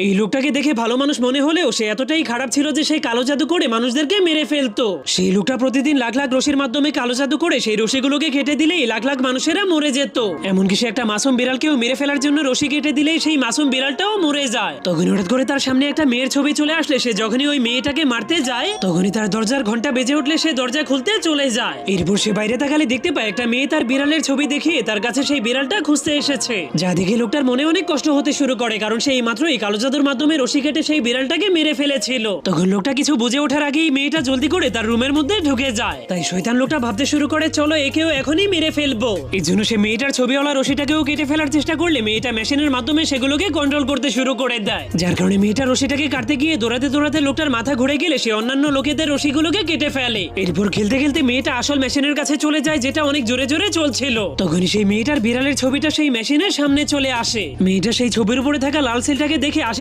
এই লোকটাকে দেখে ভালো মানুষ মনে হলেও সে এতটাই খারাপ ছিল যে সেই কালো জাদু করে মানুষদেরকে মেরে ফেলতো। সেই লোকটা প্রতিদিন লাখ লাখ রশির মাধ্যমে কালো জাদু করে সেই রশিগুলোকে কেটে দিলেই লাখ লাখ মানুষেরা মরে যেত। এমনকি সে একটা মাসুম বিড়ালকেও মেরে ফেলার জন্য রশি কেটে দিলেই সেই মাসুম বিড়ালটাও মরে যায়। তখন হঠাৎ করে তার সামনে একটা মেয়ের ছবি চলে আসলে সে যখনই ওই মেয়েটাকে মারতে যায় তখনই তার দরজার ঘন্টা বেজে উঠলে সে দরজা খুলতে চলে যায়। এরপর সে বাইরে তাকালে দেখতে পায় একটা মেয়ে তার বিড়ালের ছবি দেখিয়ে তার কাছে সেই বিড়ালটা খুঁজতে এসেছে। যা দেখে লোকটার মনে অনেক কষ্ট হতে শুরু করে, কারণ সে এই মাত্রই কালো জাদুর মাধ্যমে রশি কেটে সেই বিড়ালটাকে মেরে ফেলেছিল। তখন লোকটা কিছু বুঝে ওঠার আগেই মেয়েটা জলদি করে তার রুমের মধ্যে ঢুকে যায়। তাই শয়তান লোকটা ভাবতে শুরু করে চলো একেও এখনই মেরে ফেলবো। এই জন্য সে মেয়েটার ছবিওয়ালা রশিটাকেও কেটে ফেলার চেষ্টা করলে মেয়েটা মেশিনের মাধ্যমে সেগুলোকে কন্ট্রোল করতে শুরু করে দেয়, যার কারণে মেয়েটা রশিটাকে কাটতে গিয়ে দৌড়াতে দৌড়াতে লোকটার মাথা ঘুরে গেলে সে অন্যান্য লোকেদের রশিগুলোকে কেটে ফেলে। এরপর খেলতে খেলতে মেয়েটা আসল মেশিনের কাছে চলে যায় যেটা অনেক জোরে জোরে চলছিল। তখনই সেই মেয়েটার বিড়ালের ছবিটা সেই মেশিনের সামনে চলে আসে। মেয়েটা সেই ছবির উপরে থাকা লাল সেলটাকে দেখে